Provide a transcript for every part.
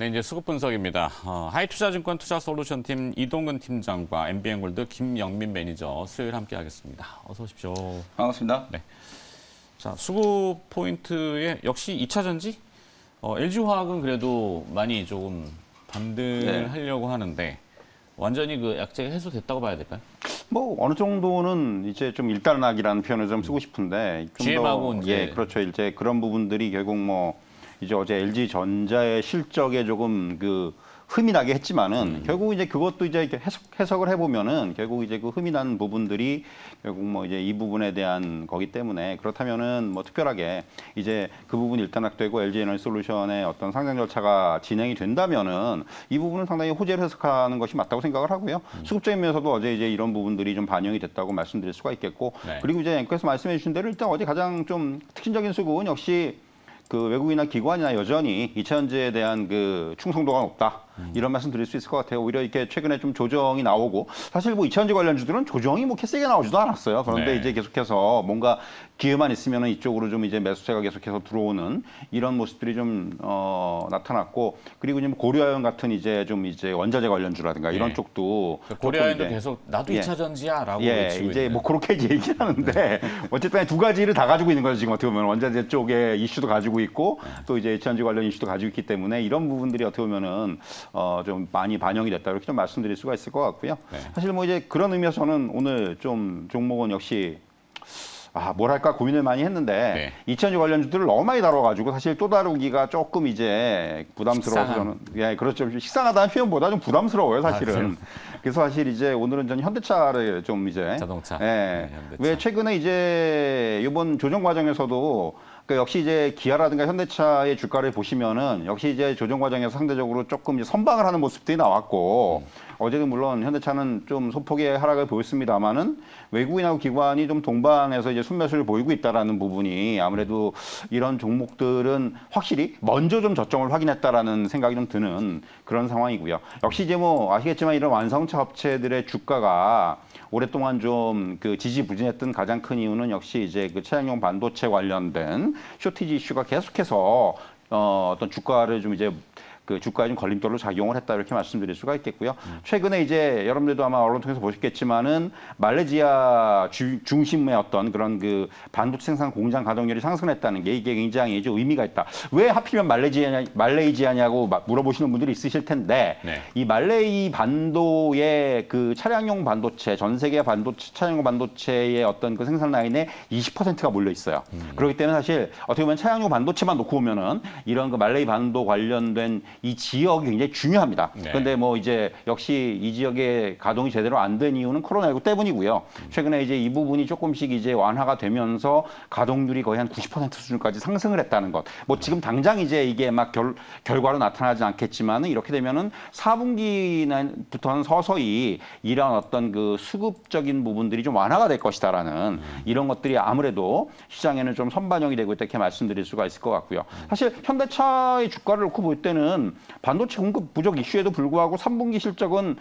네, 이제 수급 분석입니다. 하이투자증권 투자솔루션팀 이동근 팀장과 MBN골드 김영민 매니저 수요일 함께 하겠습니다. 어서 오십시오. 반갑습니다. 네. 자, 수급 포인트에 역시 2차 전지? LG화학은 그래도 많이 조금 반등을 하려고 하는데 완전히 그 약재가 해소됐다고 봐야 될까요? 뭐 어느 정도는 이제 좀 일단락이라는 표현을 좀 쓰고 싶은데 GM하고 이제 그렇죠. 이제 그런 부분들이 결국 뭐 이제 어제 LG 전자의 실적에 조금 그 흠이 나게 했지만은 결국 이제 그것도 이제 해석을 해보면은 결국 이제 그 흠이 난 부분들이 결국 뭐 이제 이 부분에 대한 거기 때문에 그렇다면은 뭐 특별하게 이제 그 부분이 일단락되고 LG에너지솔루션의 어떤 상장 절차가 진행이 된다면은 이 부분은 상당히 호재를 해석하는 것이 맞다고 생각을 하고요. 수급적인 면에서도 어제 이제 이런 부분들이 좀 반영이 됐다고 말씀드릴 수가 있겠고 그리고 이제 앵커에서 말씀해 주신 대로 일단 어제 가장 좀 특징적인 수급은 역시 그 외국이나 기관이나 여전히 2차 전지에 대한 그 충성도가 높다. 이런 말씀 드릴 수 있을 것 같아요. 오히려 이렇게 최근에 좀 조정이 나오고 사실 뭐 2차 전지 관련주들은 조정이 뭐 세게 나오지도 않았어요. 그런데 이제 계속해서 뭔가 기회만 있으면 이쪽으로 좀 이제 매수세가 계속해서 들어오는 이런 모습들이 좀 나타났고 그리고 이제 고려아연 같은 이제 좀 이제 원자재 관련주라든가 이런 쪽도 고려아연도 계속 나도 2차 전지야라고 외치고 이제 뭐 그렇게 얘기를 하는데 어쨌든 두 가지를 다 가지고 있는 거죠. 지금 어떻게 보면 원자재 쪽에 이슈도 가지고 있고 또 이제 2차 전지 관련 이슈도 가지고 있기 때문에 이런 부분들이 어떻게 보면은 좀 많이 반영이 됐다 이렇게 좀 말씀드릴 수가 있을 것 같고요. 사실 뭐 이제 그런 의미에서 저는 오늘 좀 종목은 역시 뭐랄까 고민을 많이 했는데 2차 전지 관련주들을 너무 많이 다뤄가지고 사실 또 다루기가 조금 이제 부담스러워서 저는 그렇죠. 식상하다는 표현보다 좀 부담스러워요 사실은. 그래서 사실 이제 오늘은 전 현대차를 좀 이제 자동차. 현대차. 왜 최근에 이제 이번 조정 과정에서도 역시 이제 기아라든가 현대차의 주가를 보시면은 역시 이제 조정 과정에서 상대적으로 조금 이제 선방을 하는 모습들이 나왔고 어제도 물론 현대차는 좀 소폭의 하락을 보였습니다만은 외국인하고 기관이 좀 동반해서 이제 순매수를 보이고 있다라는 부분이 아무래도 이런 종목들은 확실히 먼저 좀 저점을 확인했다라는 생각이 좀 드는 그런 상황이고요. 역시 이제 뭐 아시겠지만 이런 완성차 업체들의 주가가 오랫동안 좀 그 지지부진했던 가장 큰 이유는 역시 이제 그 차량용 반도체 관련된 쇼티지 이슈가 계속해서 어떤 주가를 좀 이제 그 주가에 좀 걸림돌로 작용을 했다 이렇게 말씀드릴 수가 있겠고요. 최근에 이제 여러분들도 아마 언론 통해서 보셨겠지만은 말레이시아 중심의 어떤 그런 그 반도체 생산 공장 가동률이 상승했다는 게 이게 굉장히 좀 의미가 있다. 왜 하필이면 말레이시아냐고 물어보시는 분들이 있으실 텐데 이 말레이 반도의 그 차량용 반도체 전 세계 반도체 차량용 반도체의 어떤 그 생산 라인에 20%가 몰려 있어요. 그렇기 때문에 사실 어떻게 보면 차량용 반도체만 놓고 보면은 이런 그 말레이 반도 관련된 이 지역이 굉장히 중요합니다. 그런데 뭐 이제 역시 이 지역에 가동이 제대로 안 된 이유는 코로나19 때문이고요. 최근에 이제 이 부분이 조금씩 이제 완화가 되면서 가동률이 거의 한 90% 수준까지 상승을 했다는 것. 뭐 지금 당장 이제 이게 막 결과로 나타나지 않겠지만은 이렇게 되면은 4분기부터는 서서히 이런 어떤 그 수급적인 부분들이 좀 완화가 될 것이다라는 이런 것들이 아무래도 시장에는 좀 선반영이 되고 있다 이렇게 말씀드릴 수가 있을 것 같고요. 사실 현대차의 주가를 놓고 볼 때는 반도체 공급 부족 이슈에도 불구하고 3분기 실적은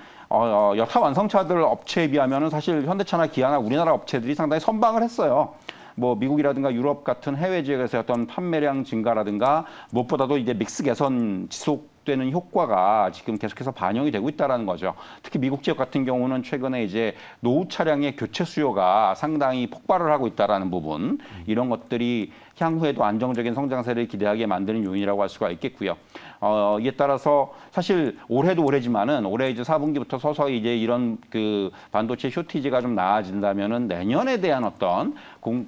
여타 완성차들 업체에 비하면 사실 현대차나 기아나 우리나라 업체들이 상당히 선방을 했어요. 뭐 미국이라든가 유럽 같은 해외 지역에서 어떤 판매량 증가라든가 무엇보다도 이제 믹스 개선 지속되는 효과가 지금 계속해서 반영이 되고 있다는 거죠. 특히 미국 지역 같은 경우는 최근에 이제 노후 차량의 교체 수요가 상당히 폭발을 하고 있다는 부분 이런 것들이 향후에도 안정적인 성장세를 기대하게 만드는 요인이라고 할 수가 있겠고요. 이에 따라서 사실 올해도 올해지만은 올해 이제 4분기부터 서서히 이제 이런 그 반도체 쇼티지가 좀 나아진다면은 내년에 대한 어떤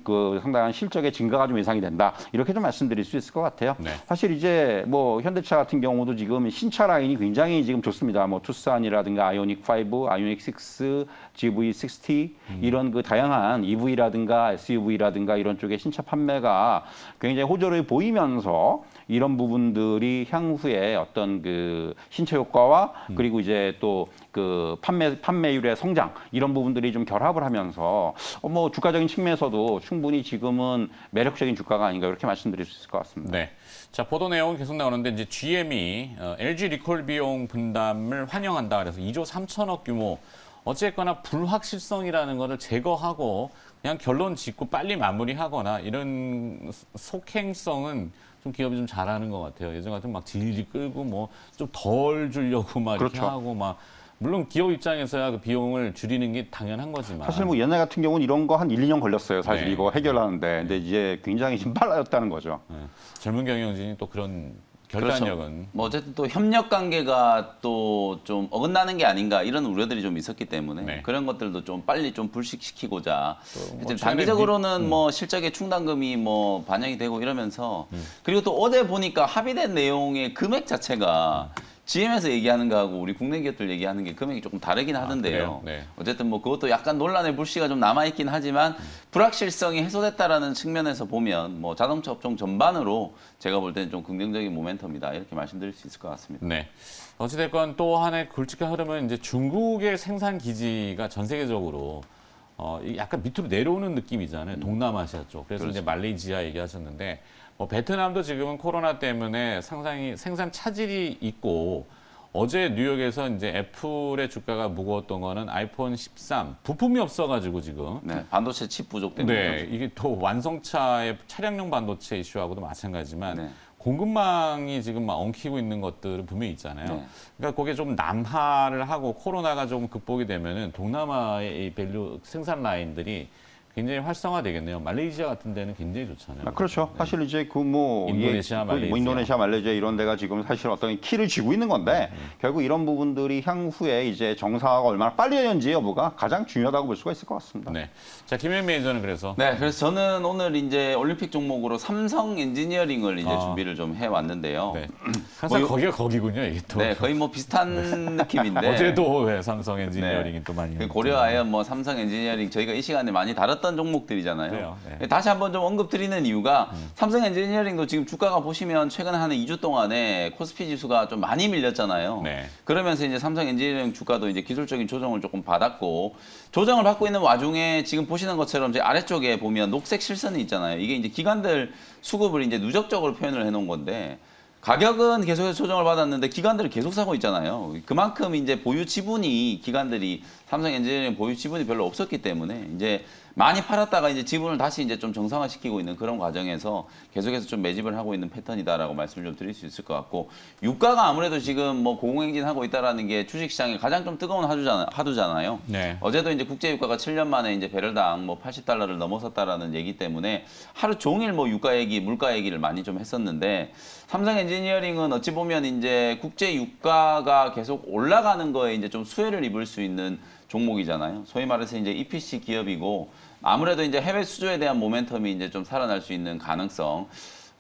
그 상당한 실적의 증가가 좀 예상이 된다. 이렇게 좀 말씀드릴 수 있을 것 같아요. 사실 이제 뭐 현대차 같은 경우도 지금 신차 라인이 굉장히 지금 좋습니다. 뭐 투싼이라든가 아이오닉 5, 아이오닉 6, GV60 이런 그 다양한 EV라든가 SUV라든가 이런 쪽의 신차 판매가 굉장히 호조를 보이면서 이런 부분들이 향후에 어떤 그 신체 효과와 그리고 이제 또 그 판매율의 성장 이런 부분들이 좀 결합을 하면서 뭐 주가적인 측면에서도 충분히 지금은 매력적인 주가가 아닌가 이렇게 말씀드릴 수 있을 것 같습니다. 네. 자, 보도 내용 계속 나오는데 이제 GM이 LG 리콜 비용 분담을 환영한다. 그래서 2조 3천억 규모. 어쨌거나 불확실성이라는 것을 제거하고 그냥 결론 짓고 빨리 마무리하거나 이런 속행성은 좀 기업이 좀 잘하는 것 같아요. 예전 같으면 막 질질 끌고 뭐 좀 덜 주려고 막 이렇게 그렇죠. 하고 막 물론 기업 입장에서야 그 비용을 줄이는 게 당연한 거지만 사실 뭐 옛날 같은 경우는 이런 거 한 1, 2년 걸렸어요. 사실 네. 이거 해결하는데. 근데 이제 굉장히 좀 빨라졌다는 거죠. 네. 젊은 경영진이 또 그런 그렇죠. 결단력은 뭐 어쨌든 또 협력 관계가 또 좀 어긋나는 게 아닌가 이런 우려들이 좀 있었기 때문에 네. 그런 것들도 좀 빨리 좀 불식시키고자 뭐 지금 최근에 단기적으로는 뭐 실적의 충당금이 뭐 반영이 되고 이러면서 그리고 또 어제 보니까 합의된 내용의 금액 자체가 GM에서 얘기하는 거하고 우리 국내 기업들 얘기하는 게 금액이 조금 다르긴 하던데요. 그래요? 네. 어쨌든 뭐 그것도 약간 논란의 불씨가 좀 남아있긴 하지만 불확실성이 해소됐다라는 측면에서 보면 뭐 자동차 업종 전반으로 제가 볼 때는 좀 긍정적인 모멘텀이다 이렇게 말씀드릴 수 있을 것 같습니다. 네. 어찌됐건 또 하나의 굵직한 흐름은 이제 중국의 생산 기지가 전 세계적으로 약간 밑으로 내려오는 느낌이잖아요. 동남아시아 쪽. 그래서 이제 말레이시아 얘기하셨는데 뭐 베트남도 지금은 코로나 때문에 상당히 생산 차질이 있고 어제 뉴욕에서 이제 애플의 주가가 무거웠던 거는 아이폰 13 부품이 없어가지고 지금 네, 반도체 칩 부족 때문에. 네, 이게 또 완성차의 차량용 반도체 이슈하고도 마찬가지지만 네. 공급망이 지금 막 엉키고 있는 것들은 분명히 있잖아요. 네. 그러니까 그게 좀 남하를 하고 코로나가 좀 극복이 되면은 동남아의 이 밸류 생산 라인들이 굉장히 활성화되겠네요. 말레이시아 같은 데는 굉장히 좋잖아요. 그렇죠. 사실 이제 그 뭐 인도네시아, 말레이시아. 인도네시아, 말레이시아 이런 데가 지금 사실 어떤 키를 쥐고 있는 건데 결국 이런 부분들이 향후에 이제 정상화가 얼마나 빨리 되는지 여부가 가장 중요하다고 볼 수가 있을 것 같습니다. 네. 자, 김현 매니저는 그래서 네, 그래서 저는 오늘 이제 올림픽 종목으로 삼성 엔지니어링을 이제 준비를 좀 해왔는데요. 네. 항상 뭐 거기가 거기군요. 이게 또. 네, 거의 뭐 비슷한 느낌인데. 어제도 왜 삼성 엔지니어링이 또 많이. 그 고려아연 뭐 삼성 엔지니어링 저희가 이 시간에 많이 다뤘던 종목들이잖아요. 그래요, 네. 다시 한번 좀 언급드리는 이유가 삼성 엔지니어링도 지금 주가가 보시면 최근 한 2주 동안에 코스피 지수가 좀 많이 밀렸잖아요. 네. 그러면서 이제 삼성 엔지니어링 주가도 이제 기술적인 조정을 조금 받았고 조정을 받고 있는 와중에 지금 보시는 것처럼 이제 아래쪽에 보면 녹색 실선이 있잖아요. 이게 이제 기관들 수급을 이제 누적적으로 표현을 해놓은 건데 가격은 계속해서 조정을 받았는데 기관들이 계속 사고 있잖아요. 그만큼 이제 보유 지분이 기관들이 삼성 엔지니어링 보유 지분이 별로 없었기 때문에 이제 많이 팔았다가 이제 지분을 다시 이제 좀 정상화시키고 있는 그런 과정에서 계속해서 좀 매집을 하고 있는 패턴이다라고 말씀을 좀 드릴 수 있을 것 같고 유가가 아무래도 지금 뭐 고공행진하고 있다라는 게 주식시장에 가장 좀 뜨거운 하두잖아요. 네. 어제도 이제 국제 유가가 7년 만에 이제 배럴당 뭐 80달러를 넘어섰다라는 얘기 때문에 하루 종일 뭐 유가 얘기, 물가 얘기를 많이 좀 했었는데 삼성 엔지니어링은 어찌 보면 이제 국제 유가가 계속 올라가는 거에 이제 좀 수혜를 입을 수 있는 종목이잖아요. 소위 말해서 이제 EPC 기업이고 아무래도 이제 해외 수주에 대한 모멘텀이 이제 좀 살아날 수 있는 가능성.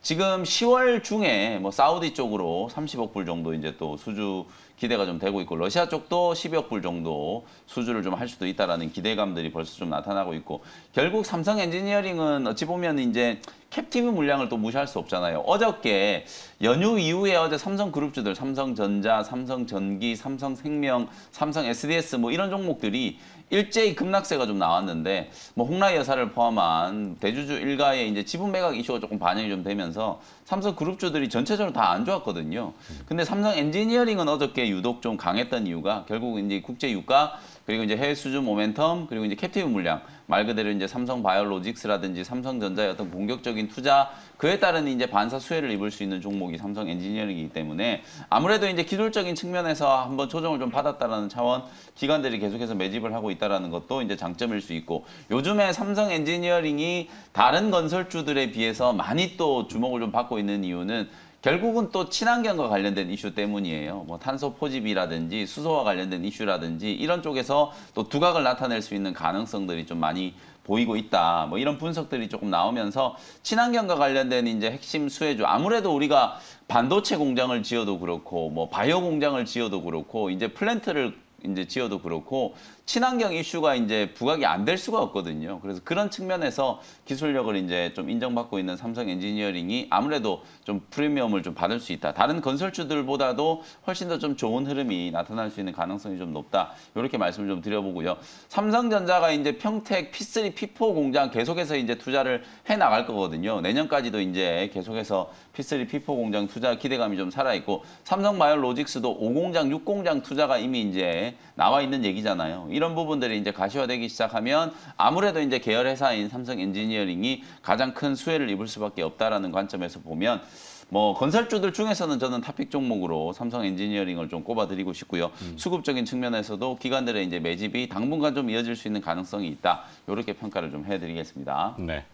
지금 10월 중에 뭐 사우디 쪽으로 30억 불 정도 이제 또 수주 기대가 좀 되고 있고 러시아 쪽도 10억 불 정도 수주를 좀 할 수도 있다라는 기대감들이 벌써 좀 나타나고 있고 결국 삼성 엔지니어링은 어찌 보면 이제 캡티브 물량을 또 무시할 수 없잖아요. 어저께 연휴 이후에 어제 삼성그룹주들 삼성전자, 삼성전기, 삼성생명, 삼성 SDS 뭐 이런 종목들이 일제히 급락세가 좀 나왔는데 뭐 홍라이 여사를 포함한 대주주 일가의 이제 지분 매각 이슈가 조금 반영이 좀 되면서 삼성 그룹주들이 전체적으로 다 안 좋았거든요. 근데 삼성 엔지니어링은 어저께 유독 좀 강했던 이유가 결국 이제 국제 유가 그리고 이제 해외 수주 모멘텀 그리고 이제 캡티브 물량 말 그대로 이제 삼성 바이오로직스라든지 삼성전자의 어떤 공격적인 투자 그에 따른 이제 반사 수혜를 입을 수 있는 종목이 삼성 엔지니어링이기 때문에 아무래도 이제 기술적인 측면에서 한번 조정을 좀 받았다라는 차원 기관들이 계속해서 매집을 하고 있다라는 것도 이제 장점일 수 있고 요즘에 삼성 엔지니어링이 다른 건설주들에 비해서 많이 또 주목을 좀 받고 있는 이유는 결국은 또 친환경과 관련된 이슈 때문이에요. 뭐 탄소 포집이라든지 수소와 관련된 이슈라든지 이런 쪽에서 또 두각을 나타낼 수 있는 가능성들이 좀 많이 보이고 있다. 뭐 이런 분석들이 조금 나오면서 친환경과 관련된 이제 핵심 수혜주 아무래도 우리가 반도체 공장을 지어도 그렇고 뭐 바이오 공장을 지어도 그렇고 이제 플랜트를 이제 지어도 그렇고 친환경 이슈가 이제 부각이 안 될 수가 없거든요. 그래서 그런 측면에서 기술력을 이제 좀 인정받고 있는 삼성 엔지니어링이 아무래도 좀 프리미엄을 좀 받을 수 있다. 다른 건설주들보다도 훨씬 더 좀 좋은 흐름이 나타날 수 있는 가능성이 좀 높다. 이렇게 말씀을 좀 드려보고요. 삼성전자가 이제 평택 P3, P4 공장 계속해서 이제 투자를 해 나갈 거거든요. 내년까지도 이제 계속해서 P3, P4 공장 투자 기대감이 좀 살아있고 삼성바이오로직스도 5공장, 6공장 투자가 이미 이제 나와 있는 얘기잖아요. 이런 부분들이 이제 가시화되기 시작하면 아무래도 이제 계열 회사인 삼성 엔지니어링이 가장 큰 수혜를 입을 수밖에 없다라는 관점에서 보면 뭐 건설주들 중에서는 저는 탑픽 종목으로 삼성 엔지니어링을 좀 꼽아드리고 싶고요. 수급적인 측면에서도 기관들의 이제 매집이 당분간 좀 이어질 수 있는 가능성이 있다. 이렇게 평가를 좀 해드리겠습니다. 네.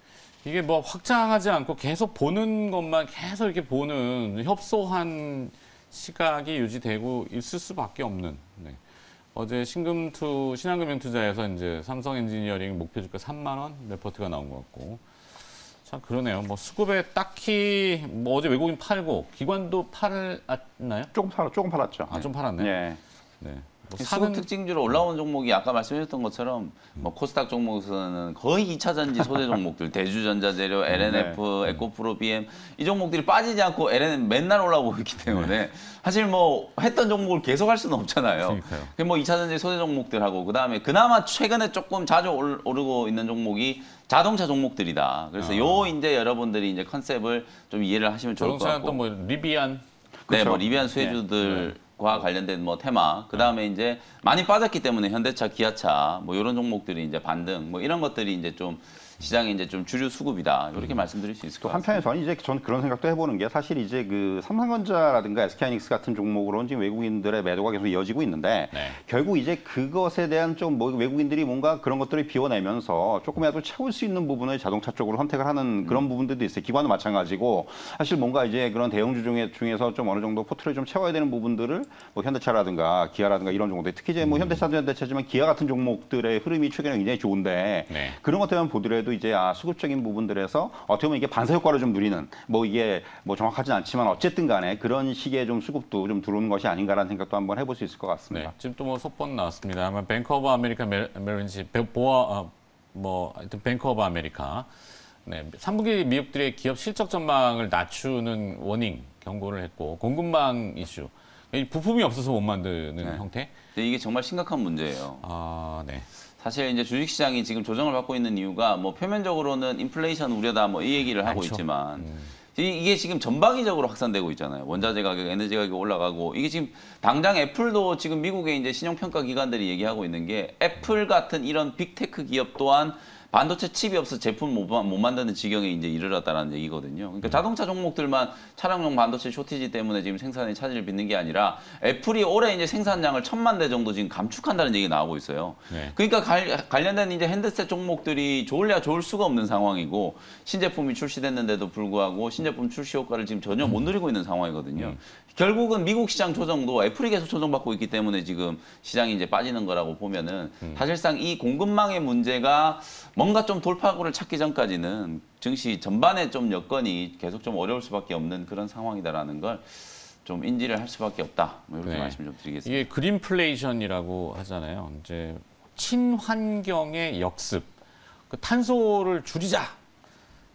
이게 뭐 확장하지 않고 계속 보는 것만 계속 이렇게 보는 협소한 시각이 유지되고 있을 수밖에 없는. 네. 어제 신한금융투자에서 이제 삼성 엔지니어링 목표 주가 3만 원 레포트가 나온 것 같고. 참 그러네요. 뭐 수급에 딱히 뭐 어제 외국인 팔고 기관도 팔았나요? 조금 팔았죠. 아, 좀 팔았네. 예. 네. 뭐 수급 특징주로 올라온 종목이 아까 말씀하셨던 것처럼 뭐 코스닥 종목에서는 거의 2차 전지 소재 종목들 대주전자재료, LNF, 에코프로, BM 이 종목들이 빠지지 않고 LN은 맨날 올라오고 있기 때문에 사실 뭐 했던 종목을 계속 할 수는 없잖아요. 그러니까요. 뭐 2차 전지 소재 종목들하고 그다음에 그나마 최근에 조금 자주 오르고 있는 종목이 자동차 종목들이다. 그래서 요 이제 여러분들이 이제 컨셉을 좀 이해를 하시면 좋을 것 자동차는 같고. 또 뭐 리비안 네, 뭐 그렇죠. 리비안 수혜주들과 관련된 뭐 테마, 그 다음에 이제 많이 빠졌기 때문에 현대차, 기아차, 뭐 이런 종목들이 이제 반등, 뭐 이런 것들이 이제 좀 시장에 이제 좀 주류 수급이다. 이렇게 말씀드릴 수 있을 것 또 같습니다. 한편에 전 그런 생각도 해보는 게 사실 이제 그 삼성전자라든가 SK하이닉스 같은 종목으로는 지금 외국인들의 매도가 계속 이어지고 있는데 네. 결국 이제 그것에 대한 좀 뭐 외국인들이 뭔가 그런 것들을 비워내면서 조금이라도 채울 수 있는 부분을 자동차 쪽으로 선택을 하는 그런 부분들도 있어요. 기관도 마찬가지고 사실 뭔가 이제 그런 대형주 중에서 좀 어느 정도 포트를 좀 채워야 되는 부분들을 뭐 현대차라든가 기아라든가 이런 종목들 특히 이제 뭐 현대차도 현대차지만 기아 같은 종목들의 흐름이 최근에 굉장히 좋은데 네. 그런 것들만 보더라도 이제 수급적인 부분들에서 어떻게 보면 이게 반사 효과를 좀 누리는 뭐 이게 뭐 정확하진 않지만 어쨌든 간에 그런 식의 좀 수급도 좀 들어오는 것이 아닌가라는 생각도 한번 해볼 수 있을 것 같습니다. 네, 지금 또 뭐 속번 나왔습니다. 아마 뱅크 오브 아메리카 메린지 뭐 하여튼 뱅크 오브 아메리카. 네, 3분기 미국들의 기업 실적 전망을 낮추는 워닝 경고를 했고 공급망 이슈. 이 부품이 없어서 못 만드는 형태. 근데 이게 정말 심각한 문제예요. 아, 네. 사실 이제 주식시장이 지금 조정을 받고 있는 이유가 뭐 표면적으로는 인플레이션 우려다 뭐 이 얘기를 하고 많죠. 있지만 이게 지금 전방위적으로 확산되고 있잖아요. 원자재 가격, 에너지 가격이 올라가고 이게 지금 당장 애플도 지금 미국의 이제 신용평가 기관들이 얘기하고 있는 게 애플 같은 이런 빅테크 기업 또한 반도체 칩이 없어 제품 못 만드는 지경에 이제 이르렀다는 얘기거든요. 그러니까 자동차 종목들만 차량용 반도체 쇼티지 때문에 지금 생산에 차질을 빚는 게 아니라 애플이 올해 이제 생산량을 1,000만 대 정도 지금 감축한다는 얘기가 나오고 있어요. 네. 그러니까 관련된 이제 핸드셋 종목들이 좋을래야 좋을 수가 없는 상황이고 신제품이 출시됐는데도 불구하고 신제품 출시 효과를 지금 전혀 못 누리고 있는 상황이거든요. 결국은 미국 시장 조정도 애플이 계속 조정받고 있기 때문에 지금 시장이 이제 빠지는 거라고 보면은 사실상 이 공급망의 문제가 뭔가 좀 돌파구를 찾기 전까지는 증시 전반에 좀 여건이 계속 좀 어려울 수밖에 없는 그런 상황이다라는 걸 좀 인지를 할 수밖에 없다. 뭐 이렇게 네. 말씀 좀 드리겠습니다. 이게 그린플레이션이라고 하잖아요. 이제 친환경의 역습. 그 탄소를 줄이자.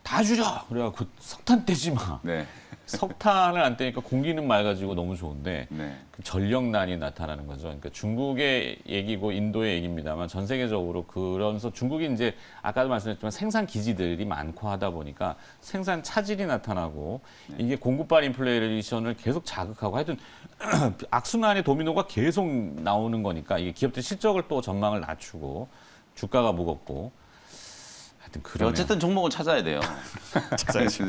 다 줄여. 그래갖고 석탄 떼지 마. 네. 석탄을 안 떼니까 공기는 맑아지고 너무 좋은데 네. 그 전력난이 나타나는 거죠. 그러니까 중국의 얘기고 인도의 얘기입니다만 전 세계적으로 그러면서 중국이 이제 아까도 말씀드렸지만 생산 기지들이 많고 하다 보니까 생산 차질이 나타나고 이게 공급발 인플레이션을 계속 자극하고 하여튼 악순환의 도미노가 계속 나오는 거니까 이게 기업들 실적을 또 전망을 낮추고 주가가 무겁고 그러네요. 어쨌든 종목을 찾아야 돼요.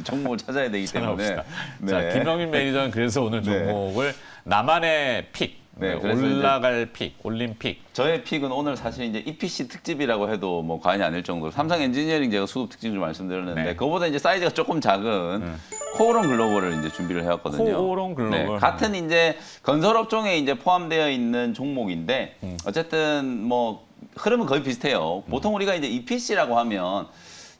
종목을 찾아야 되기 때문에. 찾아봅시다. 자, 김영민 매니저는 그래서 오늘 종목을 나만의 픽, 네, 그래서 올라갈 픽, 올린 픽. 저의 픽은 오늘 사실 이제 EPC 특집이라고 해도 뭐 과언이 아닐 정도로 삼성 엔지니어링 제가 수급 특징 좀 말씀드렸는데 네. 그거보다 이제 사이즈가 조금 작은 코오롱 글로벌을 이제 준비를 해왔거든요. 코오롱 글로벌. 네, 같은 이제 건설 업종에 이제 포함되어 있는 종목인데 어쨌든 뭐 흐름은 거의 비슷해요. 보통 우리가 이제 EPC라고 하면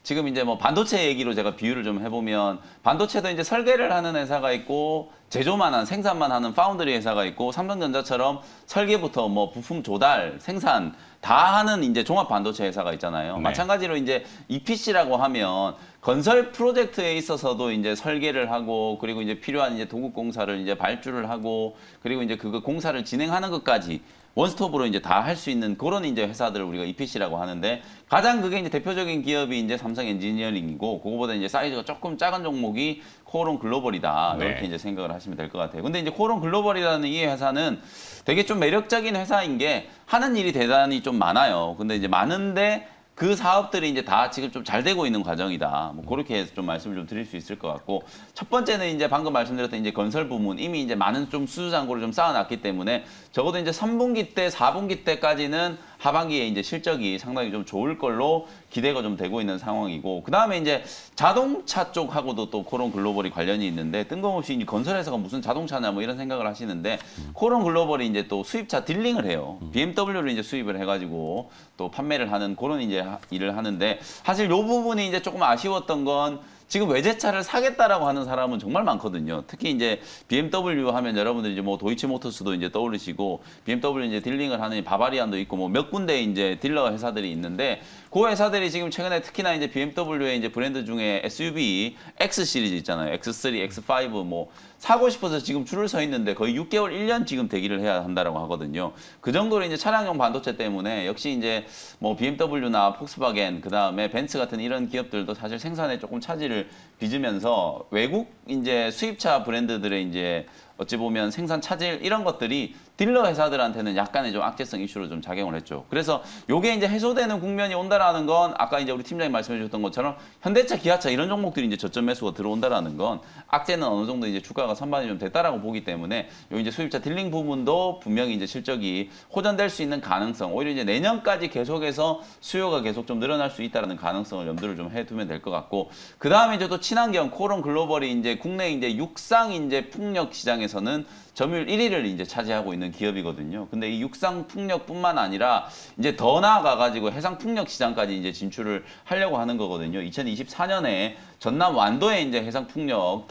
지금 이제 뭐 반도체 얘기로 제가 비유를 좀 해보면 반도체도 이제 설계를 하는 회사가 있고 제조만 한 생산만 하는 파운드리 회사가 있고 삼성전자처럼 설계부터 뭐 부품 조달, 생산 다 하는 이제 종합 반도체 회사가 있잖아요. 네. 마찬가지로 이제 EPC라고 하면 건설 프로젝트에 있어서도 이제 설계를 하고 그리고 이제 필요한 이제 도급 공사를 이제 발주를 하고 그리고 이제 그거 공사를 진행하는 것까지 원스톱으로 이제 다 할 수 있는 그런 이제 회사들을 우리가 EPC라고 하는데 가장 그게 이제 대표적인 기업이 이제 삼성 엔지니어링이고 그거보다 이제 사이즈가 조금 작은 종목이 코오롱 글로벌이다. 네. 이렇게 이제 생각을 하시면 될 것 같아요. 근데 이제 코오롱 글로벌이라는 이 회사는 되게 좀 매력적인 회사인 게 하는 일이 대단히 좀 많아요. 근데 이제 많은데 그 사업들이 이제 다 지금 좀 잘 되고 있는 과정이다. 뭐 그렇게 해서 좀 말씀을 좀 드릴 수 있을 것 같고 첫 번째는 이제 방금 말씀드렸던 이제 건설 부문 이미 이제 많은 좀 수주 잔고를 좀 쌓아놨기 때문에 적어도 이제 3분기 때, 4분기 때까지는 하반기에 이제 실적이 상당히 좀 좋을 걸로 기대가 좀 되고 있는 상황이고 그 다음에 이제 자동차 쪽하고도 또 코오롱 글로벌이 관련이 있는데 뜬금없이 이제 건설회사가 무슨 자동차냐 뭐 이런 생각을 하시는데 코오롱 글로벌이 이제 또 수입차 딜링을 해요. BMW를 이제 수입을 해가지고 또 판매를 하는 그런 이제 일을 하는데 사실 요 부분이 이제 조금 아쉬웠던 건 지금 외제차를 사겠다라고 하는 사람은 정말 많거든요. 특히 이제 BMW 하면 여러분들이 이제 뭐 도이치모터스도 이제 떠오르시고 BMW 이제 딜링을 하는 바바리안도 있고 뭐 몇 군데 이제 딜러 회사들이 있는데 그 회사들이 지금 최근에 특히나 이제 BMW의 이제 브랜드 중에 SUV X 시리즈 있잖아요. X3, X5 뭐 사고 싶어서 지금 줄을 서 있는데 거의 6개월, 1년 지금 대기를 해야 한다라고 하거든요. 그 정도로 이제 차량용 반도체 때문에 역시 이제 뭐 BMW나 폭스바겐 그다음에 벤츠 같은 이런 기업들도 사실 생산에 조금 차질을 빚으면서 외국 이제 수입차 브랜드들의 이제 어찌 보면 생산 차질 이런 것들이 딜러 회사들한테는 약간의 좀 악재성 이슈로 좀 작용을 했죠. 그래서 요게 이제 해소되는 국면이 온다라는 건 아까 이제 우리 팀장님 말씀해 주셨던 것처럼 현대차, 기아차 이런 종목들이 이제 저점 매수가 들어온다라는 건 악재는 어느 정도 이제 주가가 선반이 좀 됐다라고 보기 때문에 요 이제 수입차 딜링 부분도 분명히 이제 실적이 호전될 수 있는 가능성, 오히려 이제 내년까지 계속해서 수요가 계속 좀 늘어날 수 있다라는 가능성을 염두를 좀 해두면 될 것 같고 그 다음에 이제 또 친환경 코오롱 글로벌이 이제 국내 이제 육상 이제 풍력 시장에서는 점유율 1위를 이제 차지하고 있는 기업이거든요. 근데 이 육상 풍력뿐만 아니라 이제 더 나아가가지고 해상 풍력 시장까지 이제 진출을 하려고 하는 거거든요. 2024년에 전남 완도에 이제 해상 풍력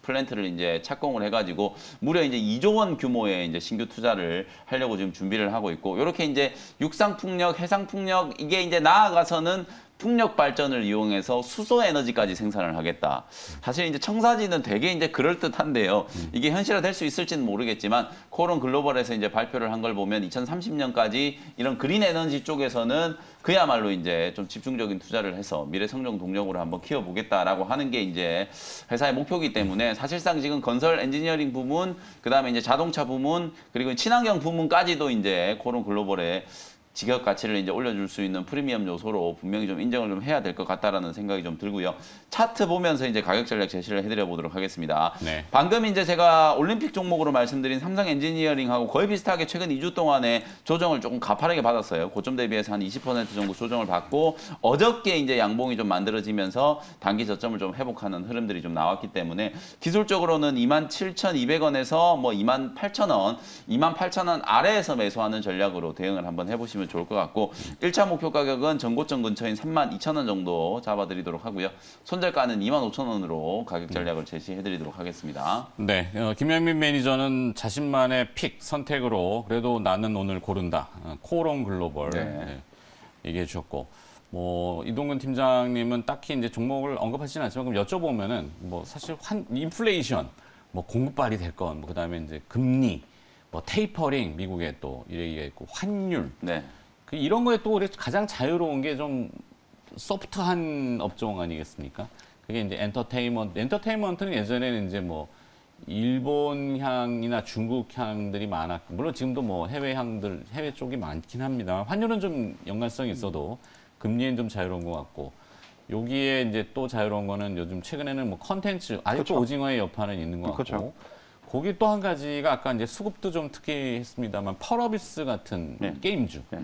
플랜트를 이제 착공을 해가지고 무려 이제 2조 원 규모의 이제 신규 투자를 하려고 지금 준비를 하고 있고 이렇게 이제 육상 풍력, 해상 풍력 이게 이제 나아가서는 풍력 발전을 이용해서 수소 에너지까지 생산을 하겠다. 사실 이제 청사진은 되게 이제 그럴듯한데요. 이게 현실화될 수 있을지는 모르겠지만 코오롱 글로벌에서 이제 발표를 한 걸 보면 2030년까지 이런 그린 에너지 쪽에서는 그야말로 이제 좀 집중적인 투자를 해서 미래 성장 동력으로 한번 키워보겠다라고 하는 게 이제 회사의 목표이기 때문에 사실상 지금 건설 엔지니어링 부문, 그다음에 이제 자동차 부문, 그리고 친환경 부문까지도 이제 코오롱 글로벌에 지격 가치를 이제 올려줄 수 있는 프리미엄 요소로 분명히 좀 인정을 좀 해야 될 것 같다라는 생각이 좀 들고요. 차트 보면서 이제 가격 전략 제시를 해드려 보도록 하겠습니다. 네. 방금 이제 제가 올림픽 종목으로 말씀드린 삼성 엔지니어링하고 거의 비슷하게 최근 2주 동안에 조정을 조금 가파르게 받았어요. 고점 대비해서 한 20% 정도 조정을 받고 어저께 이제 양봉이 좀 만들어지면서 단기 저점을 좀 회복하는 흐름들이 좀 나왔기 때문에 기술적으로는 27,200원에서 뭐 28,000원, 28,000원 아래에서 매수하는 전략으로 대응을 한번 해보시면 좋을 것 같고 1차 목표 가격은 전고점 근처인 32,000원 정도 잡아드리도록 하고요. 손절가는 25,000원으로 가격 전략을 제시해드리도록 하겠습니다. 네, 김영민 매니저는 자신만의 픽 선택으로 그래도 나는 오늘 고른다. 코오롱 글로벌 네. 얘기해 주셨고, 뭐 이동근 팀장님은 딱히 이제 종목을 언급하지는 않지만 그럼 여쭤보면은 뭐 사실 인플레이션, 뭐 공급발이 될 건, 뭐 그다음에 이제 금리, 뭐 테이퍼링 미국에 또 이 얘기가 있고 환율. 네. 이런 거에 또 우리 가장 자유로운 게 좀 소프트한 업종 아니겠습니까? 그게 이제 엔터테인먼트는 예전에는 이제 뭐 일본향이나 중국향들이 많았고, 물론 지금도 뭐 해외 쪽이 많긴 합니다. 환율은 좀 연관성이 있어도 금리는 좀 자유로운 것 같고, 여기에 이제 또 자유로운 거는 요즘 최근에는 뭐 컨텐츠, 아직도 그렇죠. 오징어의 여파는 있는 것 같고, 그렇죠. 거기 또 한 가지가 아까 이제 수급도 좀 특이했습니다만 펄어비스 같은 네. 게임주. 네.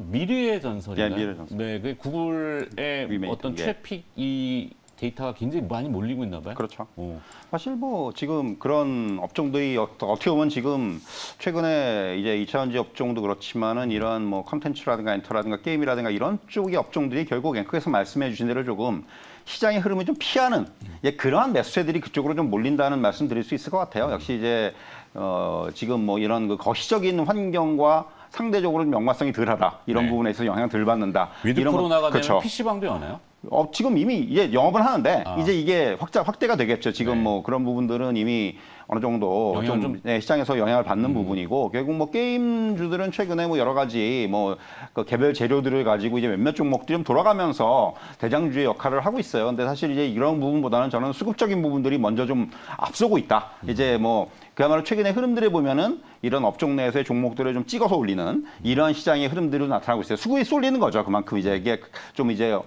미래의 전설인가요? 예, 미래의 전설. 네, 그 구글의 리메이크, 어떤 예. 트래픽 이 데이터가 굉장히 많이 몰리고 있나 봐요. 그렇죠. 어. 사실 뭐 지금 그런 업종들이 어떻게 보면 지금 최근에 이제 2차전지 업종도 그렇지만은 이런 뭐 컨텐츠라든가 엔터라든가 게임이라든가 이런 쪽의 업종들이 결국 앵커에서 말씀해 주신 대로 조금 시장의 흐름을 좀 피하는 그러한 매수세들이 그쪽으로 좀 몰린다는 말씀 드릴 수 있을 것 같아요. 역시 이제 지금 뭐 이런 그 거시적인 환경과 상대적으로 좀 연관성이 덜하다. 이런 네. 부분에서 영향을 덜 받는다. 위드 이런 코로나가 되면 그렇죠. PC방도 여나요? 지금 이미 이제 영업은 하는데 아. 이제 이게 확대가 되겠죠. 지금 네. 뭐 그런 부분들은 이미 어느 정도 영향을 좀 네, 시장에서 영향을 받는 부분이고 결국 뭐 게임주들은 최근에 뭐 여러 가지 그 개별 재료들을 가지고 이제 몇몇 종목들이 좀 돌아가면서 대장주의 역할을 하고 있어요. 근데 사실 이제 이런 부분보다는 저는 수급적인 부분들이 먼저 좀 앞서고 있다. 이제 뭐 그야말로 최근의 흐름들을 보면은 이런 업종 내에서의 종목들을 좀 찍어서 올리는 이런 시장의 흐름들이 나타나고 있어요. 수급이 쏠리는 거죠. 그만큼 이제 이게 좀 이제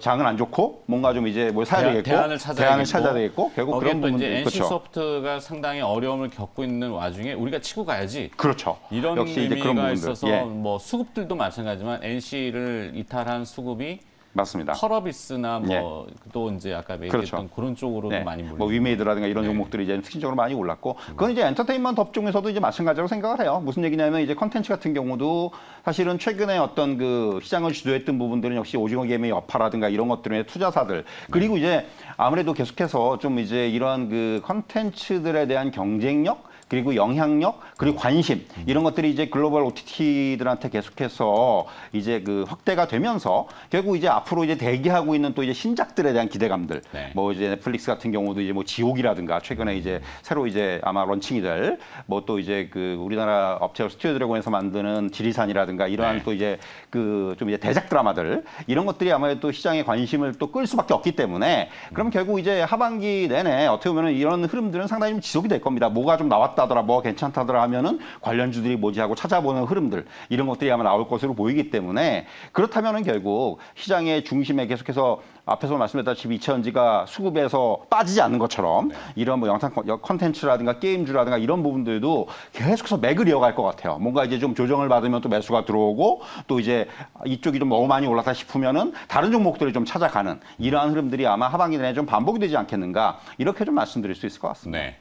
장은 안 좋고 뭔가 좀 이제 뭘 사야 되겠고 대안을 찾아야 되겠고 결국 그런 또 이제 부분들 NC 그렇죠. 소프트가 상당히 어려움을 겪고 있는 와중에 우리가 치고 가야지. 그렇죠. 이런 역시 이제 의미가 그런 부분들. 있어서 예. 뭐 수급들도 마찬가지지만 NC를 이탈한 수급이 맞습니다. 펄어비스나 뭐 또 이제 아까 얘기했던 그렇죠. 그런 쪽으로도 네. 많이 몰리고 뭐 위메이드라든가 이런 네. 종목들이 이제 특징적으로 많이 올랐고 그건 이제 엔터테인먼트 업종에서도 이제 마찬가지로 생각을 해요. 무슨 얘기냐면 이제 컨텐츠 같은 경우도 사실은 최근에 어떤 그 시장을 주도했던 부분들은 역시 오징어 게임의 여파라든가 이런 것들의 투자사들 그리고 이제 아무래도 계속해서 좀 이제 이런 그 컨텐츠들에 대한 경쟁력 그리고 영향력, 그리고 관심 이런 것들이 이제 글로벌 OTT들한테 계속해서 이제 그 확대가 되면서 결국 이제 앞으로 이제 대기하고 있는 또 이제 신작들에 대한 기대감들, 네. 뭐 이제 넷플릭스 같은 경우도 이제 뭐 지옥이라든가 최근에 이제 새로 이제 아마 런칭이 될 뭐 또 이제 그 우리나라 업체 스튜디오 드래곤에서 만드는 지리산이라든가 이러한 네. 또 이제 그 좀 이제 대작 드라마들 이런 것들이 아무래도 시장의 관심을 또 끌 수밖에 없기 때문에 그럼 결국 이제 하반기 내내 어떻게 보면 이런 흐름들은 상당히 좀 지속이 될 겁니다. 뭐가 좀 나왔다. 하더라 뭐 괜찮다더라 하면은 관련주들이 뭐지 하고 찾아보는 흐름들 이런 것들이 아마 나올 것으로 보이기 때문에 그렇다면은 결국 시장의 중심에 계속해서 앞에서 말씀드렸다시피 이차전지가 수급에서 빠지지 않는 것처럼 이런 뭐 영상 컨텐츠라든가 게임주라든가 이런 부분들도 계속해서 맥을 이어갈 것 같아요. 뭔가 이제 좀 조정을 받으면 또 매수가 들어오고 또 이제 이쪽이 좀 너무 많이 올랐다 싶으면은 다른 종목들을 좀 찾아가는 이러한 흐름들이 아마 하반기 내에 좀 반복이 되지 않겠는가 이렇게 좀 말씀드릴 수 있을 것 같습니다. 네.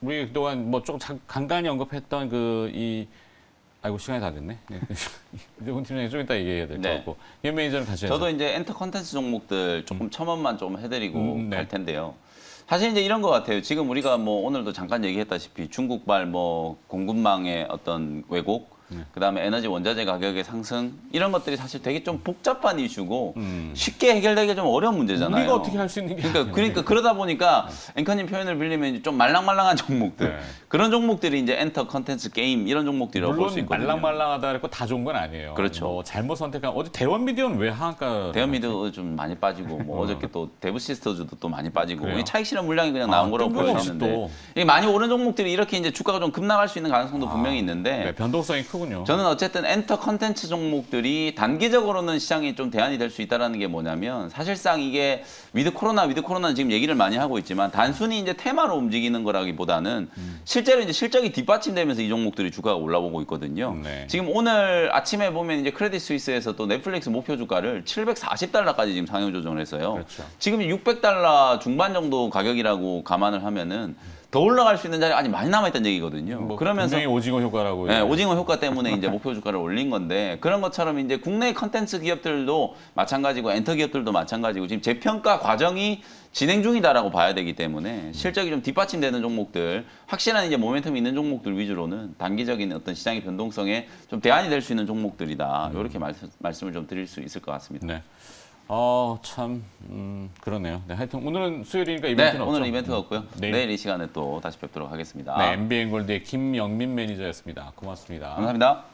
우리 그동안 뭐 조금 간간히 언급했던 아이고 시간이 다 됐네. 이대훈 팀장님 좀 이따 얘기해야 될 것 네. 같고 김 매니저는 다시 저도 이제 엔터 컨텐츠 종목들 조금 첨언만 좀 해드리고 네. 갈 텐데요. 사실 이제 이런 것 같아요. 지금 우리가 뭐 오늘도 잠깐 얘기했다시피 중국발 뭐 공급망의 어떤 왜곡, 그다음에 에너지 원자재 가격의 상승 이런 것들이 사실 되게 좀 복잡한 이슈고 쉽게 해결되기 좀 어려운 문제잖아요. 우리가 어떻게 할 수 있는 게 그러니까 그러다 보니까 앵커님 표현을 빌리면 좀 말랑말랑한 종목들 네. 그런 종목들이 이제 엔터 컨텐츠 게임 이런 종목들이라고 볼 수 물론 있거든요. 말랑말랑하다 그랬고 다 좋은 건 아니에요. 그렇죠. 뭐 잘못 선택한 어제 대원 미디어는 왜 하한가? 대형미도 좀 많이 빠지고 뭐 어저께 또 대부시스터즈도 또 많이 빠지고 그래요? 이 차익 실현 물량이 그냥 나온 거라고 뜬금없이 보여지는데 또. 이게 많이 오른 종목들이 이렇게 이제 주가가 좀 급락할 수 있는 가능성도 분명히 있는데 네, 변동성이 크군요. 저는 어쨌든 엔터 컨텐츠 종목들이 단기적으로는 시장이 좀 대안이 될 수 있다라는 게 뭐냐면 사실상 이게 위드 코로나는 지금 얘기를 많이 하고 있지만 단순히 이제 테마로 움직이는 거라기보다는 실제로 이제 실적이 뒷받침되면서 이 종목들이 주가가 올라오고 있거든요. 네. 지금 오늘 아침에 보면 이제 크레딧 스위스에서 또 넷플릭스 목표 주가를 740달러까지 지금 상향 조정을 했어요. 그렇죠. 지금 600달러 중반 정도 가격이라고 감안을 하면은 더 올라갈 수 있는 자리가 아직 많이 남아있다는 얘기거든요. 뭐 그러면서 분명히 오징어 효과라고. 네, 오징어 효과 때문에 이제 목표 주가를 올린 건데 그런 것처럼 이제 국내 컨텐츠 기업들도 마찬가지고 엔터 기업들도 마찬가지고 지금 재평가 과정이 진행 중이다라고 봐야 되기 때문에 실적이 좀 뒷받침되는 종목들 확실한 이제 모멘텀이 있는 종목들 위주로는 단기적인 어떤 시장의 변동성에 좀 대안이 될 수 있는 종목들이다. 이렇게 말씀을 좀 드릴 수 있을 것 같습니다. 네. 참 그러네요. 네, 하여튼 오늘은 수요일이니까 네, 이벤트는 없죠. 오늘 이벤트가 없고요. 내일. 내일 이 시간에 또 다시 뵙도록 하겠습니다. 네, MBN골드의 김영민 매니저였습니다. 고맙습니다. 감사합니다.